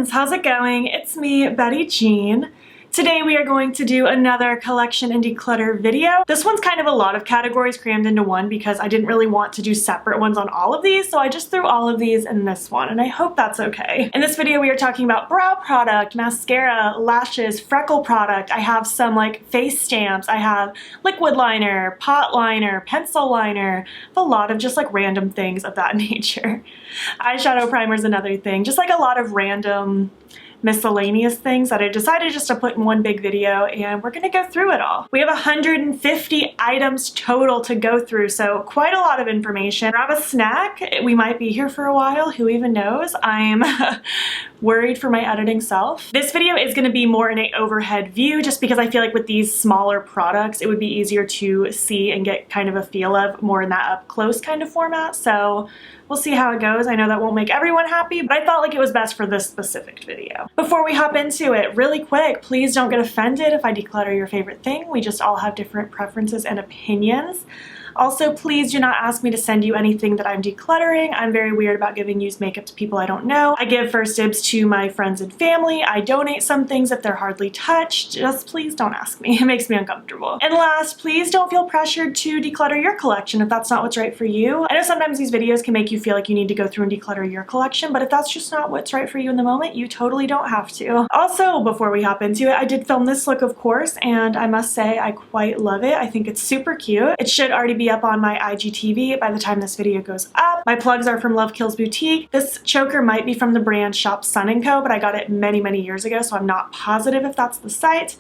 friends, how's it going? It's me, Betty Jean. Today we are going to do another collection and declutter video. This one's kind of a lot of categories crammed into one because I didn't really want to do separate ones on all of these, so I just threw all of these in this one, and I hope that's okay. In this video we are talking about brow product, mascara, lashes, freckle product. I have some like face stamps. I have liquid liner, pot liner, pencil liner, a lot of just like random things of that nature. Eyeshadow primer is another thing, just like a lot of random miscellaneous things that I decided just to put in one big video, and we're gonna go through it all. We have 150 items total to go through, so quite a lot of information. Grab a snack. We might be here for a while, who even knows? I'm worried for my editing self. This video is gonna be more in an overhead view just because I feel like with these smaller products it would be easier to see and get kind of a feel of more in that up close kind of format, so we'll see how it goes. I know that won't make everyone happy, but I felt like it was best for this specific video. Before we hop into it, really quick, please don't get offended if I declutter your favorite thing. We just all have different preferences and opinions. Also, please do not ask me to send you anything that I'm decluttering. I'm very weird about giving used makeup to people I don't know. I give first dibs to my friends and family. I donate some things if they're hardly touched. Just please don't ask me. It makes me uncomfortable. And last, please don't feel pressured to declutter your collection if that's not what's right for you. I know sometimes these videos can make you feel like you need to go through and declutter your collection, but if that's just not what's right for you in the moment, you totally don't have to. Also, before we hop into it, I did film this look, of course, and I must say I quite love it. I think it's super cute. It should already be up on my IGTV by the time this video goes up. My plugs are from Love Kills Boutique. This choker might be from the brand Shop Sun & Co, but I got it many, many years ago, so I'm not positive if that's the site.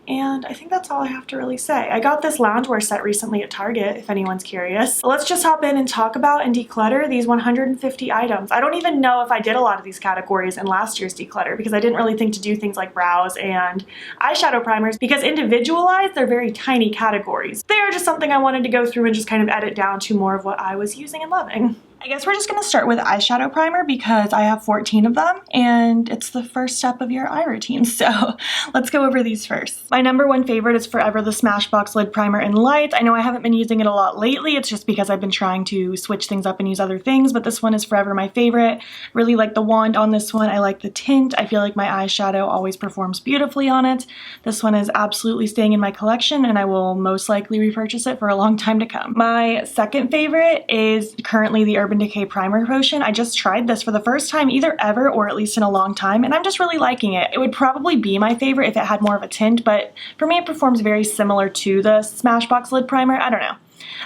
And I think that's all I have to really say. I got this loungewear set recently at Target, if anyone's curious. But let's just hop in and talk about and declutter these 150 items. I don't even know if I did a lot of these categories in last year's declutter because I didn't really think to do things like brows and eyeshadow primers because individualized, they're very tiny categories. They are just something I wanted to go through and just kind of edit down to more of what I was using and loving. I guess we're just going to start with eyeshadow primer because I have 14 of them and it's the first step of your eye routine, so let's go over these first. My number one favorite is forever the Smashbox Lid Primer in Light. I know I haven't been using it a lot lately, it's just because I've been trying to switch things up and use other things, but this one is forever my favorite. Really like the wand on this one, I like the tint, I feel like my eyeshadow always performs beautifully on it. This one is absolutely staying in my collection and I will most likely repurchase it for a long time to come. My second favorite is currently the Urban Decay Primer Potion. I just tried this for the first time either ever or at least in a long time, and I'm just really liking it. It would probably be my favorite if it had more of a tint, but for me it performs very similar to the Smashbox Lid Primer. I don't know.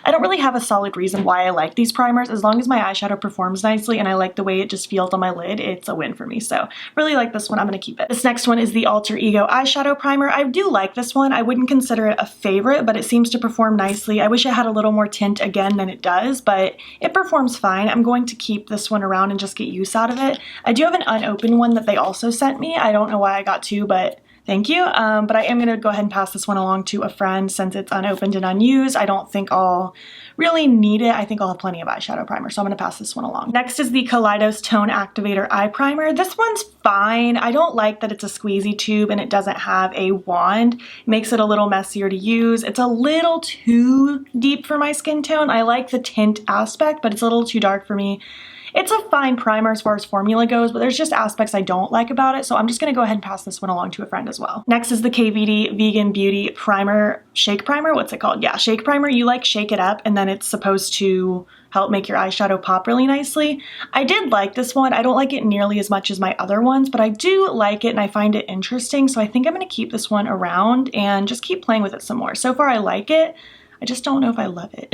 I don't really have a solid reason why I like these primers. As long as my eyeshadow performs nicely and I like the way it just feels on my lid, it's a win for me. So really like this one. I'm going to keep it. This next one is the Alter Ego Eyeshadow Primer. I do like this one. I wouldn't consider it a favorite, but it seems to perform nicely. I wish it had a little more tint again than it does, but it performs fine. I'm going to keep this one around and just get use out of it. I do have an unopened one that they also sent me. I don't know why I got two, but thank you, but I am going to go ahead and pass this one along to a friend since it's unopened and unused. I don't think I'll really need it. I think I'll have plenty of eyeshadow primer, so I'm going to pass this one along. Next is the Kaleidos Tone Activator Eye Primer. This one's fine. I don't like that it's a squeezy tube and it doesn't have a wand. It makes it a little messier to use. It's a little too deep for my skin tone. I like the tint aspect, but it's a little too dark for me. It's a fine primer as far as formula goes, but there's just aspects I don't like about it, so I'm just going to go ahead and pass this one along to a friend as well. Next is the KVD Vegan Beauty Primer, Shake Primer, what's it called? Yeah, Shake Primer. You like shake it up and then it's supposed to help make your eyeshadow pop really nicely. I did like this one. I don't like it nearly as much as my other ones, but I do like it and I find it interesting, so I think I'm going to keep this one around and just keep playing with it some more. So far I like it. I just don't know if I love it,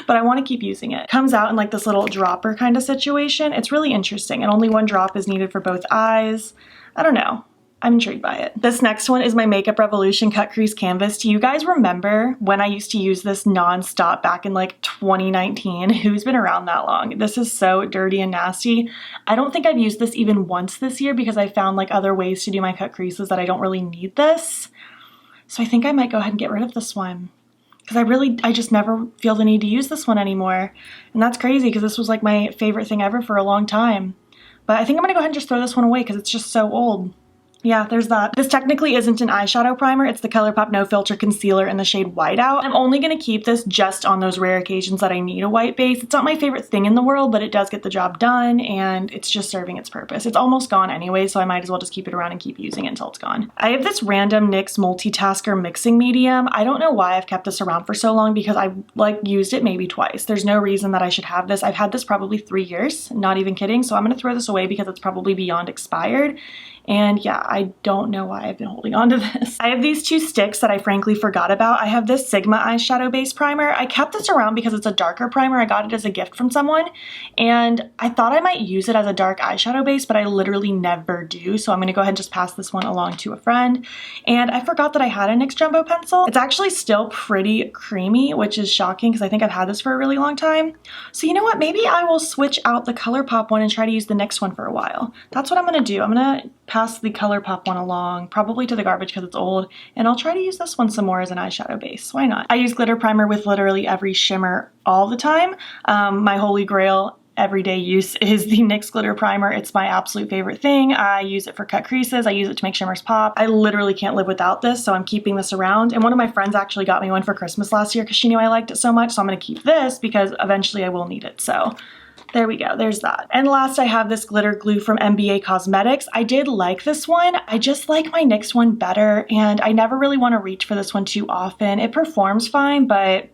but I want to keep using it. It comes out in like this little dropper kind of situation. It's really interesting, and only one drop is needed for both eyes. I don't know. I'm intrigued by it. This next one is my Makeup Revolution Cut Crease Canvas. Do you guys remember when I used to use this non-stop back in like 2019? Who's been around that long? This is so dirty and nasty. I don't think I've used this even once this year because I found like other ways to do my cut creases that I don't really need this. So I think I might go ahead and get rid of this one, because I just never feel the need to use this one anymore. And that's crazy because this was like my favorite thing ever for a long time. But I think I'm going to go ahead and just throw this one away because it's just so old. yeah, there's that. This technically isn't an eyeshadow primer. It's the ColourPop No Filter Concealer in the shade Whiteout. I'm only going to keep this just on those rare occasions that I need a white base. It's not my favorite thing in the world, but it does get the job done, and it's just serving its purpose. It's almost gone anyway, so I might as well just keep it around and keep using it until it's gone. I have this random NYX Multitasker Mixing Medium. I don't know why I've kept this around for so long because I've like used it maybe twice. There's no reason that I should have this. I've had this probably 3 years, not even kidding, so I'm going to throw this away because it's probably beyond expired. And yeah, I don't know why I've been holding on to this. I have these 2 sticks that I frankly forgot about. I have this Sigma eyeshadow base primer. I kept this around because it's a darker primer. I got it as a gift from someone, and I thought I might use it as a dark eyeshadow base, but I literally never do. So I'm gonna go ahead and just pass this one along to a friend. And I forgot that I had a NYX Jumbo pencil. It's actually still pretty creamy, which is shocking because I think I've had this for a really long time. So you know what? Maybe I will switch out the ColourPop one and try to use the NYX one for a while. That's what I'm gonna do. I'm gonna pass the ColourPop one along, probably to the garbage because it's old, and I'll try to use this one some more as an eyeshadow base. Why not? I use glitter primer with literally every shimmer all the time. My holy grail everyday use is the NYX Glitter Primer. It's my absolute favorite thing. I use it for cut creases. I use it to make shimmers pop. I literally can't live without this, so I'm keeping this around. And one of my friends actually got me one for Christmas last year because she knew I liked it so much, so I'm going to keep this because eventually I will need it. So there we go, there's that. And last I have this glitter glue from MBA Cosmetics. I did like this one. I just like my NYX one better, and I never really want to reach for this one too often. It performs fine, but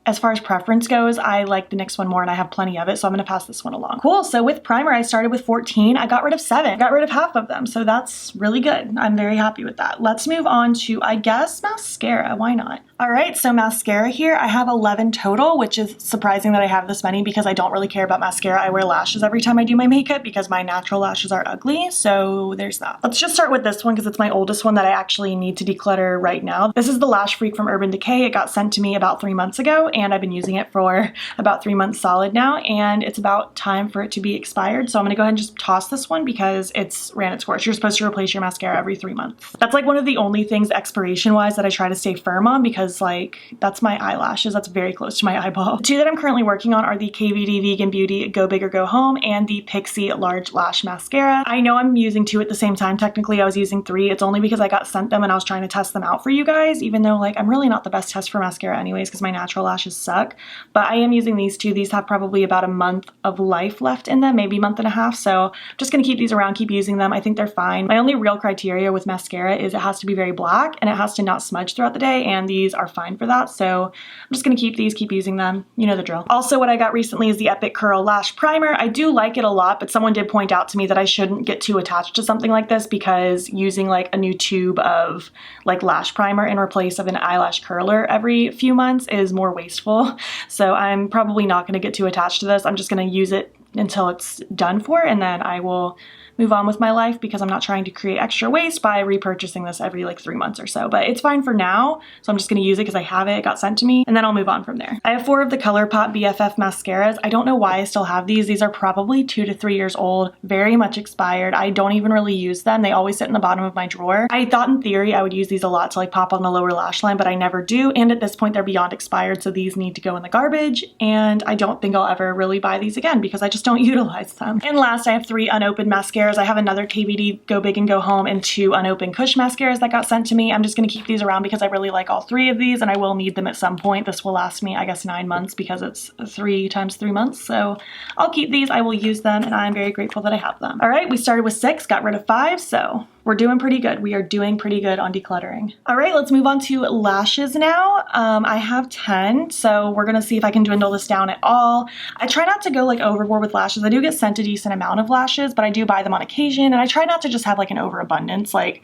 as far as preference goes, I like the NYX one more and I have plenty of it, so I'm going to pass this one along. Cool, so with primer, I started with 14. I got rid of 7. Got rid of half of them, so that's really good. I'm very happy with that. Let's move on to, I guess, mascara. Why not? All right, so mascara here, I have 11 total, which is surprising that I have this many because I don't really care about mascara. I wear lashes every time I do my makeup because my natural lashes are ugly, so there's that. Let's just start with this one because it's my oldest one that I actually need to declutter right now. This is the Lash Freak from Urban Decay. It got sent to me about 3 months ago, and I've been using it for about 3 months solid now, and it's about time for it to be expired. So I'm gonna go ahead and just toss this one because it's ran its course. You're supposed to replace your mascara every 3 months. That's like one of the only things expiration wise that I try to stay firm on because like that's my eyelashes. That's very close to my eyeball. The 2 that I'm currently working on are the KVD Vegan Beauty Go Big or Go Home and the Pixi Large Lash Mascara. I know I'm using 2 at the same time. Technically I was using 3. It's only because I got sent them and I was trying to test them out for you guys, even though like I'm really not the best test for mascara anyways because my natural lashes suck. But I am using these 2. These have probably about a month of life left in them, maybe a month and a half. So I'm just gonna keep these around, keep using them. I think they're fine. My only real criteria with mascara is it has to be very black and it has to not smudge throughout the day, and these are fine for that. So I'm just gonna keep these, keep using them. You know the drill. Also, what I got recently is the Epic Curl Lash Primer. I do like it a lot, but someone did point out to me that I shouldn't get too attached to something like this because using like a new tube of like lash primer in replace of an eyelash curler every few months is more wasteful. So I'm probably not going to get too attached to this. I'm just going to use it until it's done for, and then I will move on with my life because I'm not trying to create extra waste by repurchasing this every like 3 months or so, but it's fine for now. So I'm just going to use it because I have it. It got sent to me, and then I'll move on from there. I have 4 of the ColourPop BFF mascaras. I don't know why I still have these. These are probably 2 to 3 years old, very much expired. I don't even really use them. They always sit in the bottom of my drawer. I thought in theory I would use these a lot to like pop on the lower lash line, but I never do. And at this point they're beyond expired, so these need to go in the garbage. And I don't think I'll ever really buy these again because I just don't utilize them. And last, I have 3 unopened mascaras. I have another KVD Go Big and Go Home and 2 unopened Kush mascaras that got sent to me. I'm just going to keep these around because I really like all 3 of these and I will need them at some point. This will last me, I guess, 9 months because it's 3 times 3 months. So I'll keep these, I will use them, and I'm very grateful that I have them. All right, we started with 6, got rid of 5, so we're doing pretty good. We are doing pretty good on decluttering. All right, let's move on to lashes now. I have 10, so we're gonna see if I can dwindle this down at all. I try not to go like overboard with lashes. I do get sent a decent amount of lashes, but I do buy them on occasion, and I try not to just have like an overabundance. Like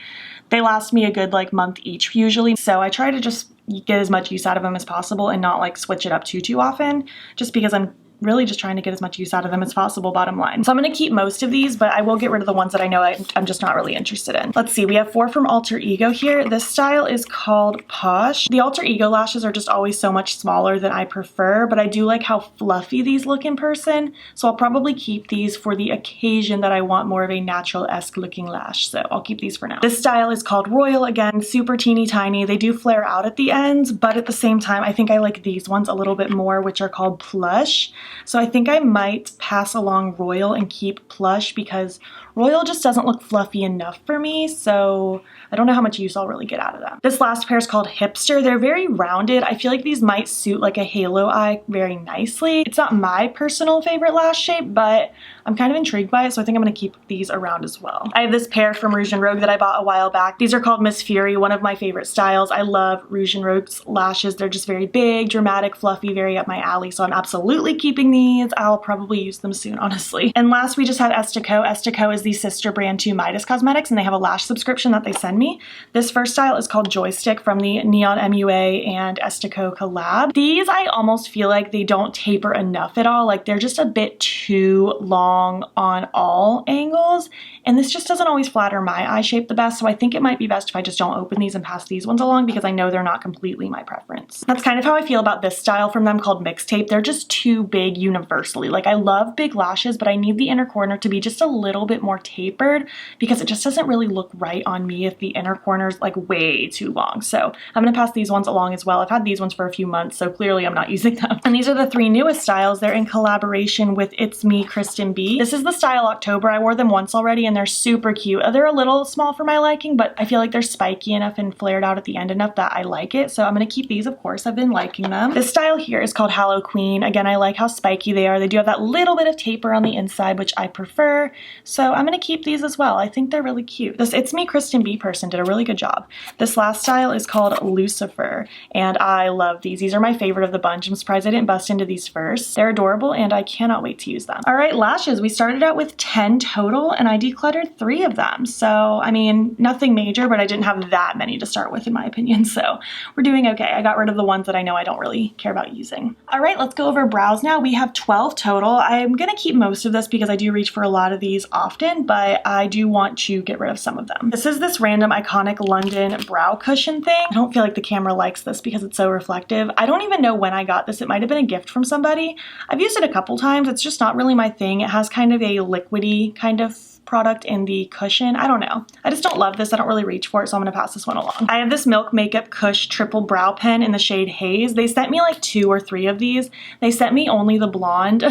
they last me a good like month each usually, so I try to just get as much use out of them as possible and not like switch it up too often, just because I'm really just trying to get as much use out of them as possible, bottom line. So I'm going to keep most of these, but I will get rid of the ones that I know I'm just not really interested in. Let's see, we have 4 from Alter Ego here. This style is called Posh. The Alter Ego lashes are just always so much smaller than I prefer, but I do like how fluffy these look in person, so I'll probably keep these for the occasion that I want more of a natural-esque looking lash, so I'll keep these for now. This style is called Royal, again, super teeny tiny. They do flare out at the ends, but at the same time, I think I like these ones a little bit more, which are called Plush. So I think I might pass along Royal and keep Plush because Royal just doesn't look fluffy enough for me, so I don't know how much use I'll really get out of them. This last pair is called Hipster. They're very rounded. I feel like these might suit like a halo eye very nicely. It's not my personal favorite lash shape, but I'm kind of intrigued by it, so I think I'm going to keep these around as well. I have this pair from Rouge and Rogue that I bought a while back. These are called Miss Fury, one of my favorite styles. I love Rouge and Rogue's lashes. They're just very big, dramatic, fluffy, very up my alley, so I'm absolutely keeping these. I'll probably use them soon, honestly. And last, we just have Esta. Esta is the sister brand to Midas Cosmetics, and they have a lash subscription that they send me. This first style is called Joystick from the Neon MUA and Esta collab. These, I almost feel like they don't taper enough at all. Like, they're just a bit too long on all angles, and this just doesn't always flatter my eye shape the best, so I think it might be best if I just don't open these and pass these ones along because I know they're not completely my preference. That's kind of how I feel about this style from them called Mixtape. They're just too big universally. Like, I love big lashes, but I need the inner corner to be just a little bit more tapered because it just doesn't really look right on me if the inner corner is like way too long. So I'm going to pass these ones along as well. I've had these ones for a few months, so clearly I'm not using them. And these are the 3 newest styles. They're in collaboration with It's Me, Kristen B. This is the style October. I wore them once already and they're super cute. They're a little small for my liking, but I feel like they're spiky enough and flared out at the end enough that I like it. So I'm going to keep these, of course. I've been liking them. This style here is called Hallow Queen. Again, I like how spiky they are. They do have that little bit of taper on the inside, which I prefer. So I'm going to keep these as well. I think they're really cute. This It's Me, Kristen B person did a really good job. This last style is called Lucifer, and I love these. These are my favorite of the bunch. I'm surprised I didn't bust into these first. They're adorable, and I cannot wait to use them. All right, lashes. We started out with 10 total, and I decluttered 3 of them. So, I mean, nothing major, but I didn't have that many to start with, in my opinion, so we're doing okay. I got rid of the ones that I know I don't really care about using. All right, let's go over brows now. We have 12 total. I'm gonna keep most of this because I do reach for a lot of these often, but I do want to get rid of some of them. This is this random iconic London brow cushion thing. I don't feel like the camera likes this because it's so reflective. I don't even know when I got this. It might have been a gift from somebody. I've used it a couple times. It's just not really my thing. It has kind of a liquidy kind of product in the cushion. I don't know. I just don't love this. I don't really reach for it, so I'm gonna pass this one along. I have this Milk Makeup Kush Triple Brow Pen in the shade Haze. They sent me like 2 or 3 of these. They sent me only the blonde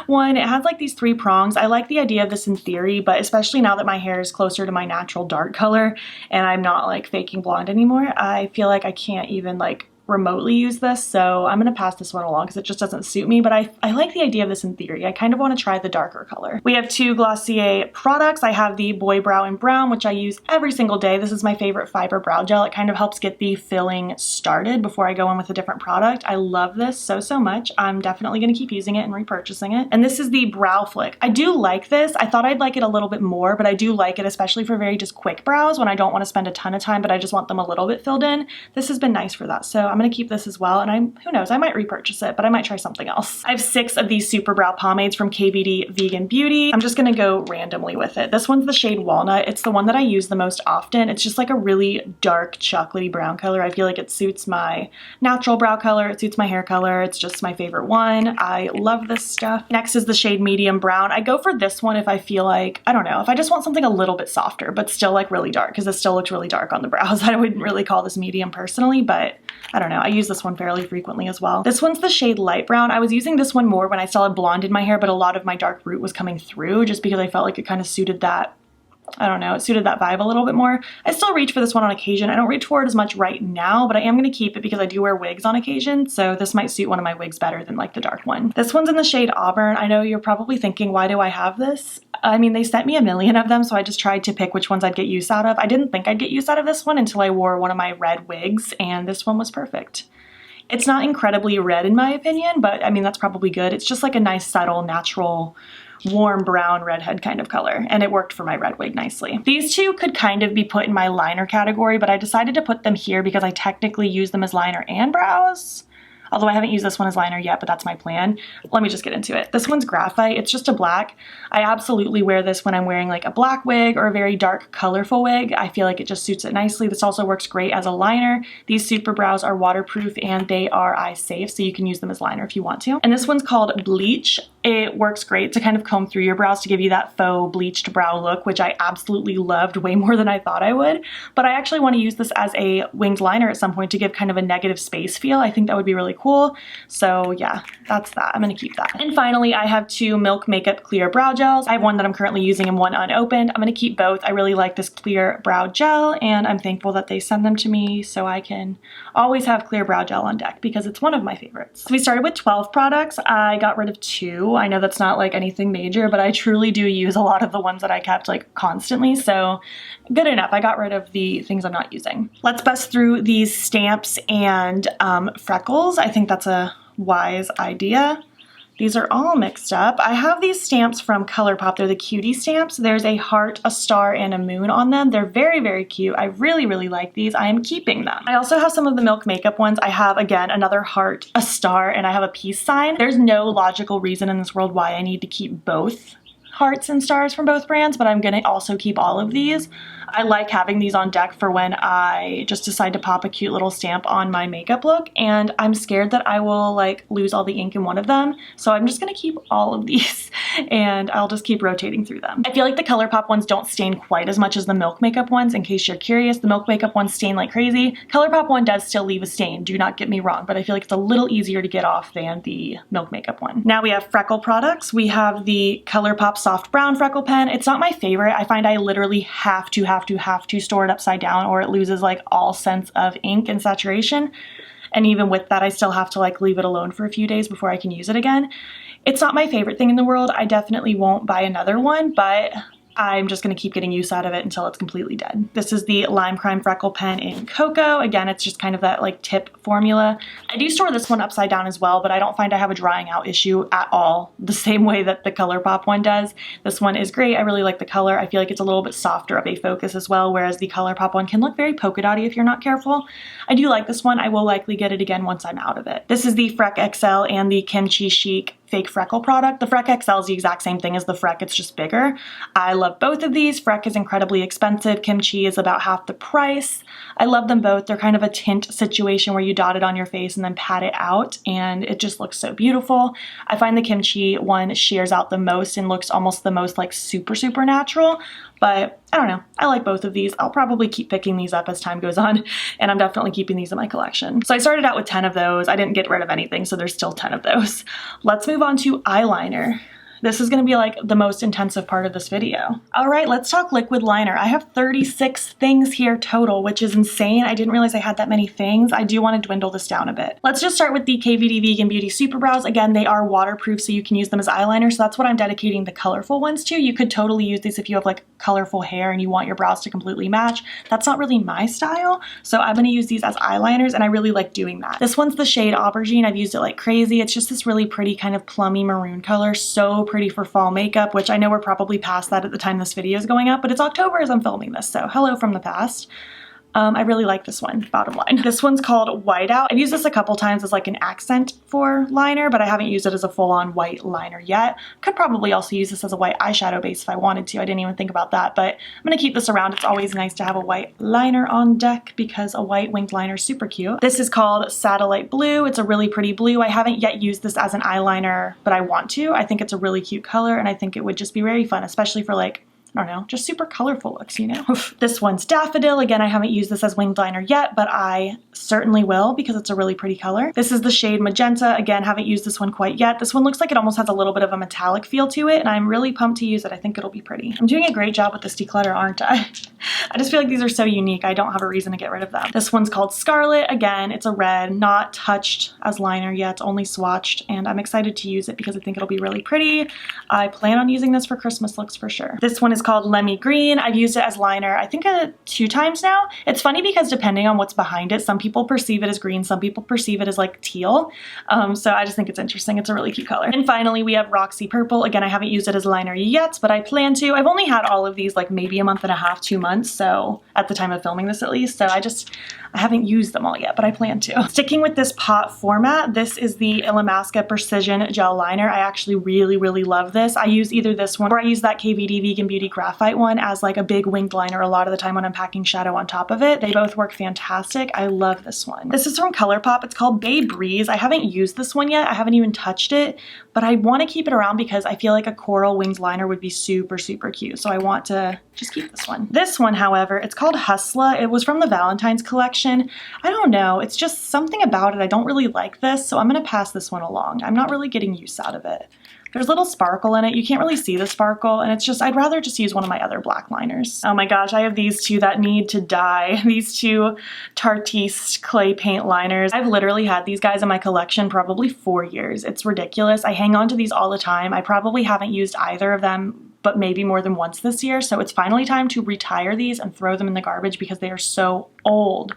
one. It has like these 3 prongs. I like the idea of this in theory, but especially now that my hair is closer to my natural dark color and I'm not like faking blonde anymore, I feel like I can't even like remotely use this, so I'm gonna pass this one along because it just doesn't suit me, but I like the idea of this in theory. I kind of want to try the darker color. We have 2 Glossier products. I have the Boy Brow in Brown, which I use every single day. This is my favorite fiber brow gel. It kind of helps get the filling started before I go in with a different product. I love this so much. I'm definitely gonna keep using it and repurchasing it. And this is the Brow Flick. I do like this. I thought I'd like it a little bit more, but I do like it, especially for very just quick brows when I don't want to spend a ton of time, but I just want them a little bit filled in. This has been nice for that, so I'm gonna keep this as well, and who knows, I might repurchase it, but I might try something else. I have 6 of these Super Brow Pomades from KVD Vegan Beauty. I'm just gonna go randomly with it. This one's the shade Walnut. It's the one that I use the most often. It's just like a really dark chocolatey brown color. I feel like it suits my natural brow color. It suits my hair color. It's just my favorite one. I love this stuff. Next is the shade Medium Brown. I go for this one if I feel like, I don't know, if I just want something a little bit softer, but still like really dark, because this still looks really dark on the brows. I wouldn't really call this medium personally, but I don't know. I use this one fairly frequently as well. This one's the shade Light Brown. I was using this one more when I still had blonde in my hair, but a lot of my dark root was coming through just because I felt like it kind of suited that, I don't know, it suited that vibe a little bit more. I still reach for this one on occasion. I don't reach for it as much right now, but I am going to keep it because I do wear wigs on occasion, so this might suit one of my wigs better than like the dark one. This one's in the shade Auburn. I know you're probably thinking, why do I have this? I mean, they sent me a million of them, so I just tried to pick which ones I'd get use out of. I didn't think I'd get use out of this one until I wore one of my red wigs, and this one was perfect. It's not incredibly red in my opinion, but I mean, that's probably good. It's just like a nice, subtle, natural, warm brown redhead kind of color, and it worked for my red wig nicely. These 2 could kind of be put in my liner category, but I decided to put them here because I technically use them as liner and brows. Although I haven't used this one as liner yet, but that's my plan. Let me just get into it. This one's Graphite. It's just a black. I absolutely wear this when I'm wearing like a black wig or a very dark, colorful wig. I feel like it just suits it nicely. This also works great as a liner. These Super Brows are waterproof and they are eye safe, so you can use them as liner if you want to. And this one's called Bleach. It works great to kind of comb through your brows to give you that faux bleached brow look, which I absolutely loved way more than I thought I would. But I actually want to use this as a winged liner at some point to give kind of a negative space feel. I think that would be really cool. So yeah, that's that. I'm going to keep that. And finally, I have 2 Milk Makeup Clear Brow Gels. I have one that I'm currently using and one unopened. I'm going to keep both. I really like this clear brow gel, and I'm thankful that they send them to me so I can always have clear brow gel on deck because it's one of my favorites. So we started with 12 products. I got rid of 2. I know that's not like anything major, but I truly do use a lot of the ones that I kept like constantly, so good enough. I got rid of the things I'm not using. Let's bust through these stamps and Freckles. I think that's a wise idea. These are all mixed up. I have these stamps from ColourPop. They're the cutie stamps. There's a heart, a star, and a moon on them. They're very, very cute. I really, really like these. I am keeping them. I also have some of the Milk Makeup ones. I have, again, another heart, a star, and I have a peace sign. There's no logical reason in this world why I need to keep both hearts and stars from both brands, but I'm gonna also keep all of these. I like having these on deck for when I just decide to pop a cute little stamp on my makeup look, and I'm scared that I will like lose all the ink in one of them, so I'm just gonna keep all of these and I'll just keep rotating through them. I feel like the ColourPop ones don't stain quite as much as the Milk Makeup ones. In case you're curious, the Milk Makeup ones stain like crazy. ColourPop one does still leave a stain, do not get me wrong, but I feel like it's a little easier to get off than the Milk Makeup one. Now we have Freckle products. We have the ColourPop Soft Brown Freckle Pen. It's not my favorite. I find I literally have to store it upside down or it loses like all sense of ink and saturation. And even with that, I still have to like leave it alone for a few days before I can use it again. It's not my favorite thing in the world. I definitely won't buy another one, but I'm just going to keep getting use out of it until it's completely dead. This is the Lime Crime Freckle Pen in Cocoa. Again, it's just kind of that like tip formula. I do store this one upside down as well, but I don't find I have a drying out issue at all, the same way that the ColourPop one does. This one is great. I really like the color. I feel like it's a little bit softer of a focus as well, whereas the ColourPop one can look very polka dotty if you're not careful. I do like this one. I will likely get it again once I'm out of it. This is the Freck XL and the Kimchi Chic fake freckle product. The Freck XL is the exact same thing as the Freck, it's just bigger. I love both of these. Freck is incredibly expensive. Kimchi is about half the price. I love them both. They're kind of a tint situation where you dot it on your face and then pat it out, and it just looks so beautiful. I find the Kimchi one shears out the most and looks almost the most like super natural, but I don't know. I like both of these. I'll probably keep picking these up as time goes on, and I'm definitely keeping these in my collection. So I started out with 10 of those. I didn't get rid of anything, so there's still 10 of those. Let's move on to eyeliner. This is going to be like the most intensive part of this video. All right, let's talk liquid liner. I have 36 things here total, which is insane. I didn't realize I had that many things. I do want to dwindle this down a bit. Let's just start with the KVD Vegan Beauty Super Brows. Again, they are waterproof, so you can use them as eyeliner. So that's what I'm dedicating the colorful ones to. You could totally use these if you have like colorful hair and you want your brows to completely match. That's not really my style, so I'm going to use these as eyeliners, and I really like doing that. This one's the shade Aubergine. I've used it like crazy. It's just this really pretty kind of plummy maroon color. So pretty for fall makeup, which I know we're probably past that at the time this video is going up, but it's October as I'm filming this, so hello from the past. I really like this one, bottom line. This one's called Whiteout. I've used this a couple times as like an accent for liner, but I haven't used it as a full-on white liner yet. Could probably also use this as a white eyeshadow base if I wanted to. I didn't even think about that, but I'm gonna keep this around. It's always nice to have a white liner on deck because a white winged liner is super cute. This is called Satellite Blue. It's a really pretty blue. I haven't yet used this as an eyeliner, but I want to. I think it's a really cute color, and I think it would just be very fun, especially for like, I don't know, just super colorful looks, you know? This one's Daffodil. Again, I haven't used this as winged liner yet, but I certainly will because it's a really pretty color. This is the shade Magenta. Again, haven't used this one quite yet. This one looks like it almost has a little bit of a metallic feel to it, and I'm really pumped to use it. I think it'll be pretty. I'm doing a great job with this declutter, aren't I? I just feel like these are so unique. I don't have a reason to get rid of them. This one's called Scarlet. Again, it's a red, not touched as liner yet, only swatched, and I'm excited to use it because I think it'll be really pretty. I plan on using this for Christmas looks for sure. This one is called Lemmy Green. I've used it as liner, I think 2 times now. It's funny because depending on what's behind it, some people perceive it as green, some people perceive it as like teal. So I just think it's interesting. It's a really cute color. And finally, we have Roxy Purple. Again, I haven't used it as liner yet, but I plan to. I've only had all of these like maybe a month and a half, 2 months. months, so at the time of filming this at least, so I haven't used them all yet, but I plan to. Sticking with this pot format, this is the Illamasqua Precision Gel Liner. I actually really love this. I use either this one or I use that KVD Vegan Beauty Graphite one as like a big winged liner a lot of the time when I'm packing shadow on top of it. They both work fantastic. I love this one. This is from ColourPop. It's called Bay Breeze. I haven't used this one yet. I haven't even touched it, but I want to keep it around because I feel like a coral winged liner would be super cute. So I want to just keep this one. This one, however, it's called Hustla. It was from the Valentine's collection. I don't know, it's just something about it. I don't really like this, so I'm gonna pass this one along. I'm not really getting use out of it. There's little sparkle in it. You can't really see the sparkle, and it's just, I'd rather just use one of my other black liners. Oh my gosh, I have these two that need to die. These two Tartiste clay paint liners. I've literally had these guys in my collection probably 4 years. It's ridiculous. I hang on to these all the time. I probably haven't used either of them, but maybe more than once this year. So it's finally time to retire these and throw them in the garbage because they are so old.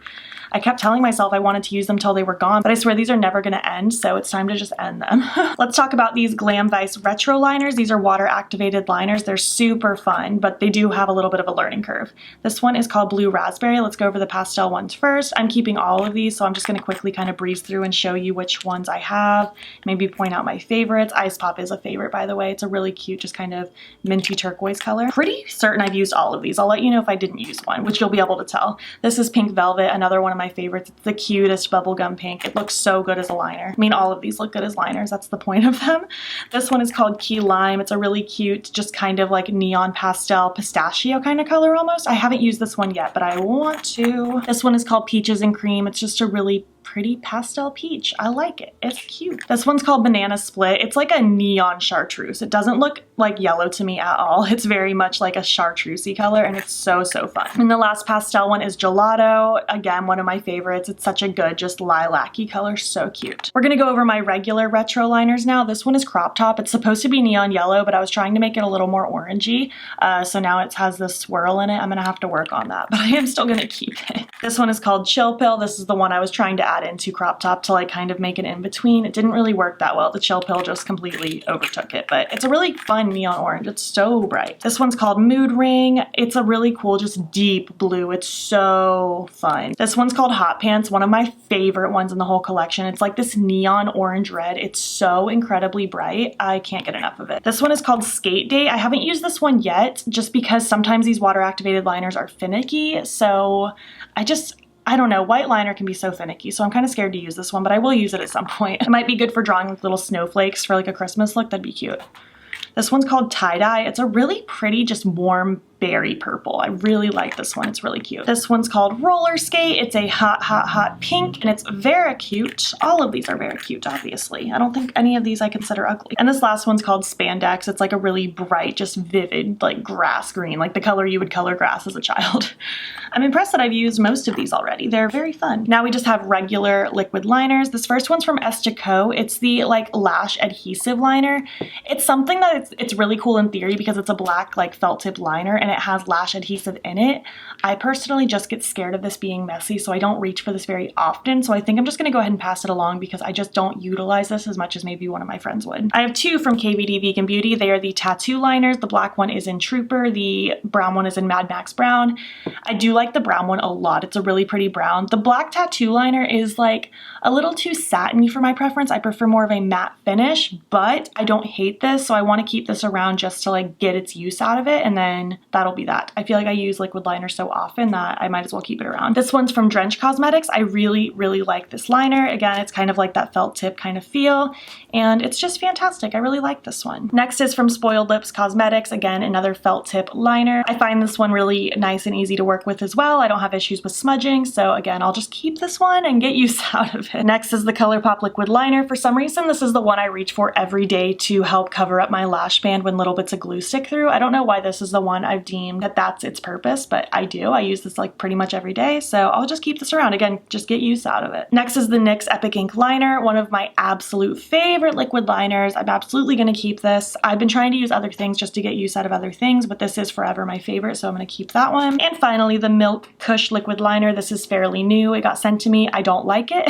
I kept telling myself I wanted to use them till they were gone, but I swear these are never gonna end, so it's time to just end them. Let's talk about these Glam Vice Retro liners. These are water activated liners. They're super fun, but they do have a little bit of a learning curve. This one is called Blue Raspberry. Let's go over the pastel ones first. I'm keeping all of these, so I'm just gonna quickly kind of breeze through and show you which ones I have, maybe point out my favorites. Ice Pop is a favorite, by the way. It's a really cute, just kind of minty turquoise color. Pretty certain I've used all of these. I'll let you know if I didn't use one, which you'll be able to tell. This is Pink Velvet, another one of my favorites. It's the cutest bubblegum pink. It looks so good as a liner. I mean, all of these look good as liners. That's the point of them. This one is called Key Lime. It's a really cute, just kind of like neon pastel pistachio kind of color almost. I haven't used this one yet, but I want to. This one is called Peaches and Cream. It's just a really pretty pastel peach. I like it. It's cute. This one's called Banana Split. It's like a neon chartreuse. It doesn't look like yellow to me at all. It's very much like a chartreusey color, and it's so fun. And the last pastel one is Gelato. Again, one of my favorites. It's such a good, just lilac-y color. So cute. We're gonna go over my regular retro liners now. This one is Crop Top. It's supposed to be neon yellow, but I was trying to make it a little more orangey. So now it has this swirl in it. I'm gonna have to work on that, but I am still gonna keep it. This one is called Chill Pill. This is the one I was trying to add into Crop Top to like kind of make an in-between. It didn't really work that well. The Chill Pill just completely overtook it, but it's a really fun neon orange. It's so bright. This one's called Mood Ring. It's a really cool, just deep blue. It's so fun. This one's called Hot Pants, one of my favorite ones in the whole collection. It's like this neon orange red. It's so incredibly bright. I can't get enough of it. This one is called Skate Date. I haven't used this one yet just because sometimes these water activated liners are finicky, so I don't know, white liner can be so finicky, so I'm kind of scared to use this one, but I will use it at some point. It might be good for drawing like little snowflakes for like a Christmas look. That'd be cute. This one's called Tie Dye. It's a really pretty, just warm berry purple. I really like this one. It's really cute. This one's called Roller Skate. It's a hot pink, and it's very cute. All of these are very cute, obviously. I don't think any of these I consider ugly. And this last one's called Spandex. It's like a really bright, just vivid, like grass green, like the color you would color grass as a child. I'm impressed that I've used most of these already. They're very fun. Now we just have regular liquid liners. This first one's from Esta. It's the like lash adhesive liner. It's something that it's really cool in theory because it's a black like felt tip liner and it has lash adhesive in it. I personally just get scared of this being messy, so I don't reach for this very often. So I think I'm just gonna go ahead and pass it along because I just don't utilize this as much as maybe one of my friends would. I have two from KVD Vegan Beauty. They are the tattoo liners. The black one is in Trooper. The brown one is in Mad Max Brown. I do like the brown one a lot. It's a really pretty brown. The black tattoo liner is like a little too satiny for my preference. I prefer more of a matte finish, but I don't hate this, so I want to keep this around just to like get its use out of it, and then that'll be that. I feel like I use liquid liner so often that I might as well keep it around. This one's from Drench Cosmetics. I really like this liner. Again, it's kind of like that felt tip kind of feel, and it's just fantastic. I really like this one. Next is from Spoiled Lips Cosmetics. Again, another felt tip liner. I find this one really nice and easy to work with as well. I don't have issues with smudging, so again, I'll just keep this one and get use out of it. Next is the ColourPop liquid liner. For some reason, this is the one I reach for every day to help cover up my lash band when little bits of glue stick through. I don't know why this is the one I've deemed that that's its purpose, but I do. I use this like pretty much every day, so I'll just keep this around. Again, just get use out of it. Next is the NYX Epic Ink liner, one of my absolute favorite liquid liners. I'm absolutely gonna keep this. I've been trying to use other things just to get use out of other things, but this is forever my favorite, so I'm gonna keep that one. And finally, the Milk Kush liquid liner. This is fairly new. It got sent to me. I don't like it.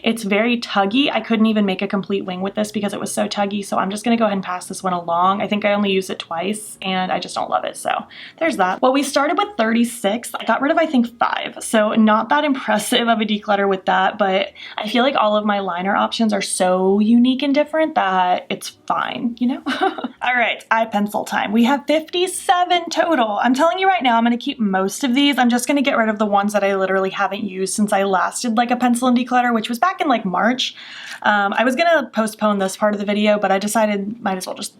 It's very tuggy. I couldn't even make a complete wing with this because it was so tuggy, so I'm just gonna go ahead and pass this one along. I think I only used it twice and I just don't love it, so there's that. Well, we started with 36. I got rid of, I think, 5. So not that impressive of a declutter with that, but I feel like all of my liner options are so unique and different that it's fine, you know? All right, eye pencil time. We have 57 total. I'm telling you right now, I'm gonna keep most of these. I'm just gonna get rid of the ones that I literally haven't used since I last did like a pencil and declutter, which was back in like March. I was gonna postpone this part of the video, but I decided might as well just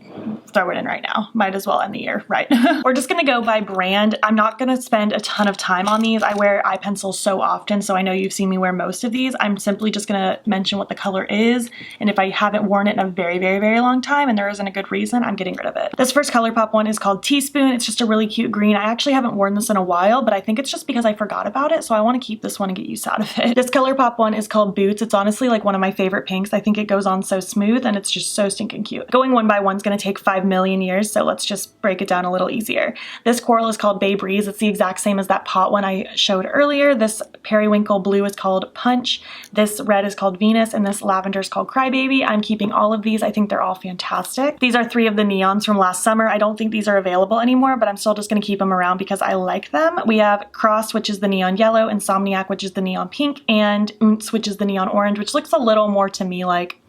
throw it in right now. Might as well end the year, right? We're just gonna go by brand. I'm not gonna spend a ton of time on these. I wear eye pencils so often, so I know you've seen me wear most of these. I'm simply just gonna mention what the color is, and if I haven't worn it in a very, very, very long time and there isn't a good reason, I'm getting rid of it. This first ColourPop one is called Teaspoon. It's just a really cute green. I actually haven't worn this in a while, but I think it's just because I forgot about it, so I wanna keep this one and get use out of it. This ColourPop one is called Boots. It's honestly like one of my favorite pinks. I think it goes on so smooth and it's just so stinking cute. Going one by one is gonna take 5 million years, so let's just break it down a little easier. This coral is called Bay Breeze. It's the exact same as that pot one I showed earlier. This periwinkle blue is called Punch. This red is called Venus, and this lavender is called Crybaby. I'm keeping all of these. I think they're all fantastic. These are 3 of the neons from last summer. I don't think these are available anymore, but I'm still just gonna keep them around because I like them. We have Cross, which is the neon yellow, Insomniac, which is the neon pink, and Ounce, which is the neon orange, which looks a little more to me like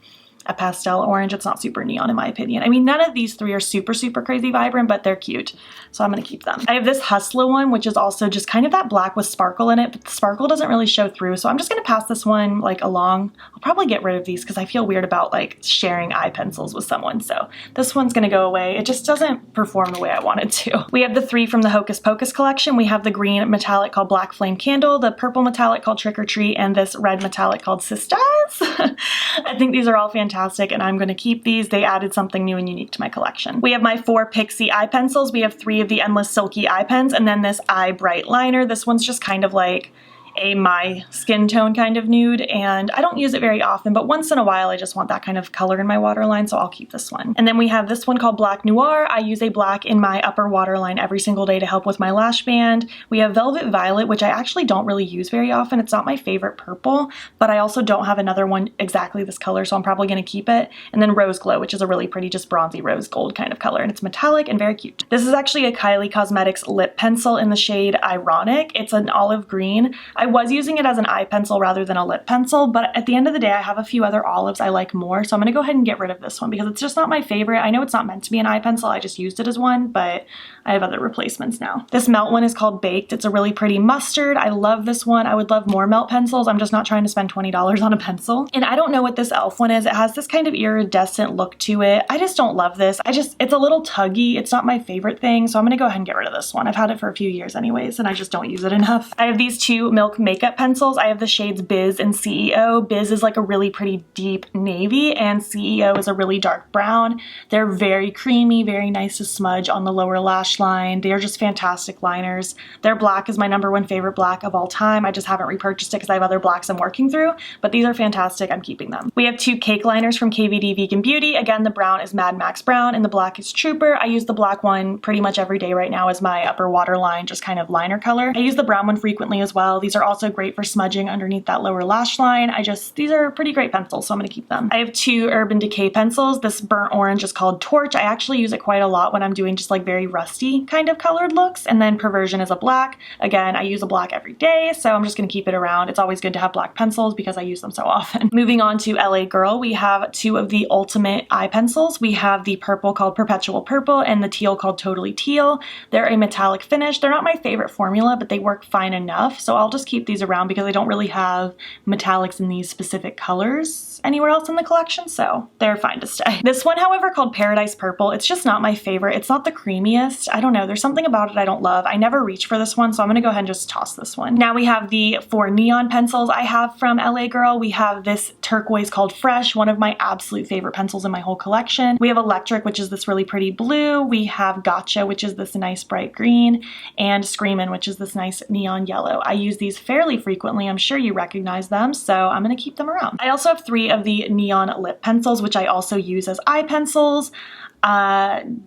a pastel orange. It's not super neon in my opinion. I mean, none of these 3 are super, super crazy vibrant, but they're cute. So I'm gonna keep them. I have this Hustler one, which is also just kind of that black with sparkle in it, but the sparkle doesn't really show through. So I'm just gonna pass this one like along. I'll probably get rid of these because I feel weird about like sharing eye pencils with someone. So this one's gonna go away. It just doesn't perform the way I want it to. We have the 3 from the Hocus Pocus collection. We have the green metallic called Black Flame Candle, the purple metallic called Trick or Treat, and this red metallic called Sisters. I think these are all fantastic, and I'm going to keep these. They added something new and unique to my collection. We have my 4 Pixi eye pencils. We have 3 of the Endless Silky eye pens, and then this Eye Bright liner. This one's just kind of like a my skin tone kind of nude, and I don't use it very often, but once in a while I just want that kind of color in my waterline, so I'll keep this one. And then we have this one called Black Noir. I use a black in my upper waterline every single day to help with my lash band. We have Velvet Violet, which I actually don't really use very often. It's not my favorite purple, but I also don't have another one exactly this color, so I'm probably going to keep it. And then Rose Glow, which is a really pretty just bronzy rose gold kind of color, and it's metallic and very cute. This is actually a Kylie Cosmetics lip pencil in the shade Ironic. It's an olive green. I was using it as an eye pencil rather than a lip pencil, but at the end of the day, I have a few other olives I like more, so I'm gonna go ahead and get rid of this one because it's just not my favorite. I know it's not meant to be an eye pencil, I just used it as one, but I have other replacements now. This Melt one is called Baked. It's a really pretty mustard. I love this one. I would love more Melt pencils. I'm just not trying to spend $20 on a pencil. And I don't know what this e.l.f. one is. It has this kind of iridescent look to it. I just don't love this. It's a little tuggy. It's not my favorite thing, so I'm gonna go ahead and get rid of this one. I've had it for a few years anyways, and I just don't use it enough. I have these 2 Milk makeup pencils. I have the shades Biz and CEO. Biz is like a really pretty deep navy, and CEO is a really dark brown. They're very creamy, very nice to smudge on the lower lash line. They are just fantastic liners. Their black is my #1 favorite black of all time. I just haven't repurchased it because I have other blacks I'm working through, but these are fantastic. I'm keeping them. We have 2 cake liners from KVD Vegan Beauty. Again, the brown is Mad Max Brown and the black is Trooper. I use the black one pretty much every day right now as my upper waterline, just kind of liner color. I use the brown one frequently as well. These are also great for smudging underneath that lower lash line. These are pretty great pencils, so I'm gonna keep them. I have 2 Urban Decay pencils. This burnt orange is called Torch. I actually use it quite a lot when I'm doing just like very rusty kind of colored looks. And then Perversion is a black. Again, I use a black every day, so I'm just gonna keep it around. It's always good to have black pencils because I use them so often. Moving on to LA Girl, we have 2 of the Ultimate eye pencils. We have the purple called Perpetual Purple and the teal called Totally Teal. They're a metallic finish. They're not my favorite formula, but they work fine enough, so I'll just keep these around because I don't really have metallics in these specific colors anywhere else in the collection, so they're fine to stay. This one, however, called Paradise Purple, it's just not my favorite. It's not the creamiest. I don't know. There's something about it I don't love. I never reach for this one, so I'm gonna go ahead and just toss this one. Now we have the 4 neon pencils I have from LA Girl. We have this turquoise called Fresh, one of my absolute favorite pencils in my whole collection. We have Electric, which is this really pretty blue. We have Gotcha, which is this nice bright green, and Screamin', which is this nice neon yellow. I use these fairly frequently. I'm sure you recognize them, so I'm gonna keep them around. I also have 3 of the neon lip pencils, which I also use as eye pencils.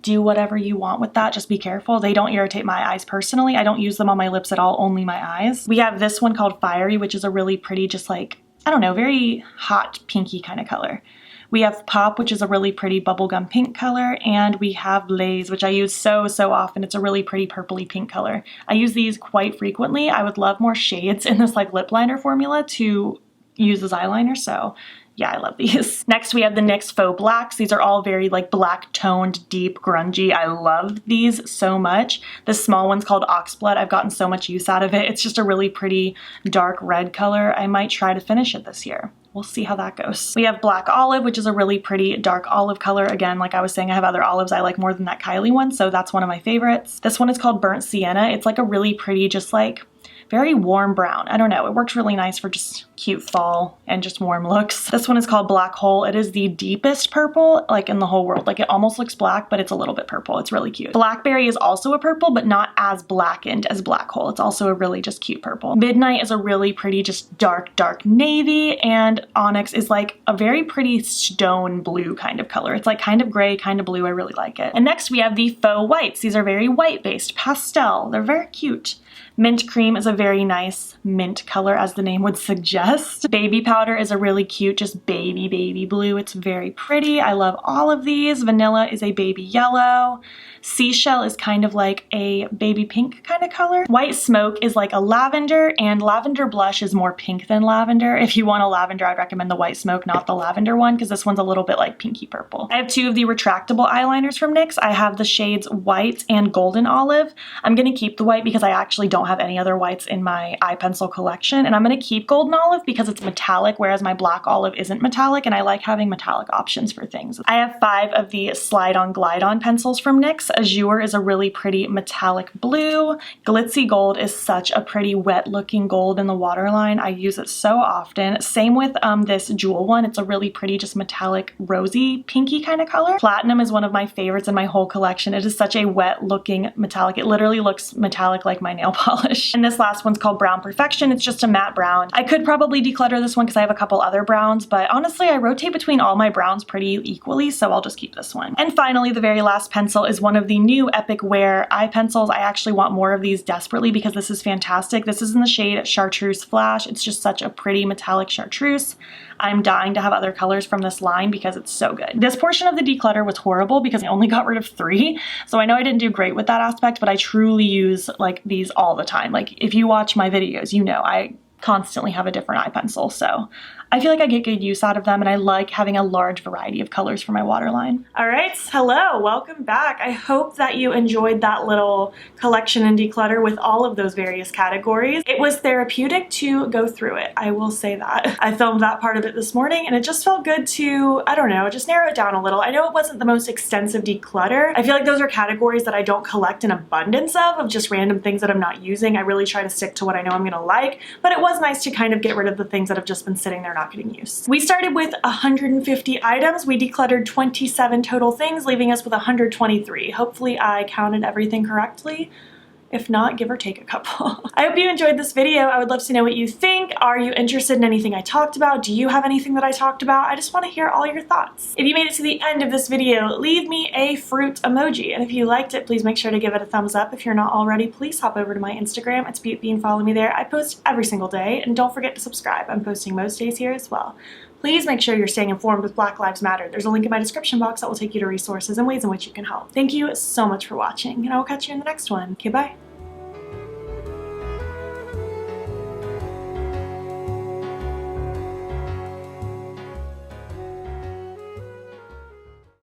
Do whatever you want with that. Just be careful. They don't irritate my eyes personally. I don't use them on my lips at all, only my eyes. We have this one called Fiery, which is a really pretty, just like, I don't know, very hot pinky kind of color. We have Pop, which is a really pretty bubblegum pink color, and we have Blaze, which I use so often. It's a really pretty purpley pink color. I use these quite frequently. I would love more shades in this like lip liner formula to use as eyeliner, so yeah, I love these. Next, we have the NYX Faux Blacks. These are all very like black toned, deep, grungy. I love these so much. This small one's called Oxblood. I've gotten so much use out of it. It's just a really pretty dark red color. I might try to finish it this year. We'll see how that goes. We have Black Olive, which is a really pretty dark olive color. Again, like I was saying, I have other olives I like more than that Kylie one, so that's one of my favorites. This one is called Burnt Sienna. It's like a really pretty, just like very warm brown. I don't know, it works really nice for just cute fall and just warm looks. This one is called Black Hole. It is the deepest purple like in the whole world. Like it almost looks black, but it's a little bit purple. It's really cute. Blackberry is also a purple, but not as blackened as Black Hole. It's also a really just cute purple. Midnight is a really pretty just dark navy, and Onyx is like a very pretty stone blue kind of color. It's like kind of gray, kind of blue. I really like it. And next we have the Faux Whites. These are very white based, pastel. They're very cute. Mint Cream is a very nice mint color, as the name would suggest. Baby Powder is a really cute, just baby blue. It's very pretty. I love all of these. Vanilla is a baby yellow. Seashell is kind of like a baby pink kind of color. White Smoke is like a lavender, and Lavender Blush is more pink than lavender. If you want a lavender, I'd recommend the White Smoke, not the lavender one, because this one's a little bit like pinky purple. I have two of the retractable eyeliners from NYX. I have the shades White and Golden Olive. I'm gonna keep the white because I actually don't have any other whites in my eye pencil collection, and I'm gonna keep Golden Olive because it's metallic, whereas my Black Olive isn't metallic, and I like having metallic options for things. I have 5 of the Slide On Glide On pencils from NYX. Azure is a really pretty metallic blue. Glitzy Gold is such a pretty wet looking gold in the waterline. I use it so often. Same with this Jewel one. It's a really pretty just metallic rosy pinky kind of color. Platinum is one of my favorites in my whole collection. It is such a wet looking metallic. It literally looks metallic like my nail polish. And this last one's called Brown Perfection. It's just a matte brown. I could probably declutter this one because I have a couple other browns, but honestly I rotate between all my browns pretty equally, so I'll just keep this one. And finally, the very last pencil is one of the new Epic Wear eye pencils. I actually want more of these desperately because this is fantastic. This is in the shade Chartreuse Flash. It's just such a pretty metallic chartreuse. I'm dying to have other colors from this line because it's so good. This portion of the declutter was horrible because I only got rid of 3, so I know I didn't do great with that aspect, but I truly use like these all the time. Like if you watch my videos, you know I constantly have a different eye pencil, so I feel like I get good use out of them, and I like having a large variety of colors for my waterline. All right, hello, welcome back. I hope that you enjoyed that little collection and declutter with all of those various categories. It was therapeutic to go through it, I will say that. I filmed that part of it this morning, and it just felt good to, I don't know, just narrow it down a little. I know it wasn't the most extensive declutter. I feel like those are categories that I don't collect an abundance of just random things that I'm not using. I really try to stick to what I know I'm gonna like, but it was nice to kind of get rid of the things that have just been sitting there not getting used. We started with 150 items. We decluttered 27 total things, leaving us with 123. Hopefully I counted everything correctly. If not, give or take a couple. I hope you enjoyed this video. I would love to know what you think. Are you interested in anything I talked about? Do you have anything that I talked about? I just want to hear all your thoughts. If you made it to the end of this video, leave me a fruit emoji. And if you liked it, please make sure to give it a thumbs up. If you're not already, please hop over to my Instagram. It's Beauty and follow me there. I post every single day. And don't forget to subscribe. I'm posting most days here as well. Please make sure you're staying informed with Black Lives Matter. There's a link in my description box that will take you to resources and ways in which you can help. Thank you so much for watching, and I will catch you in the next one. Okay, bye.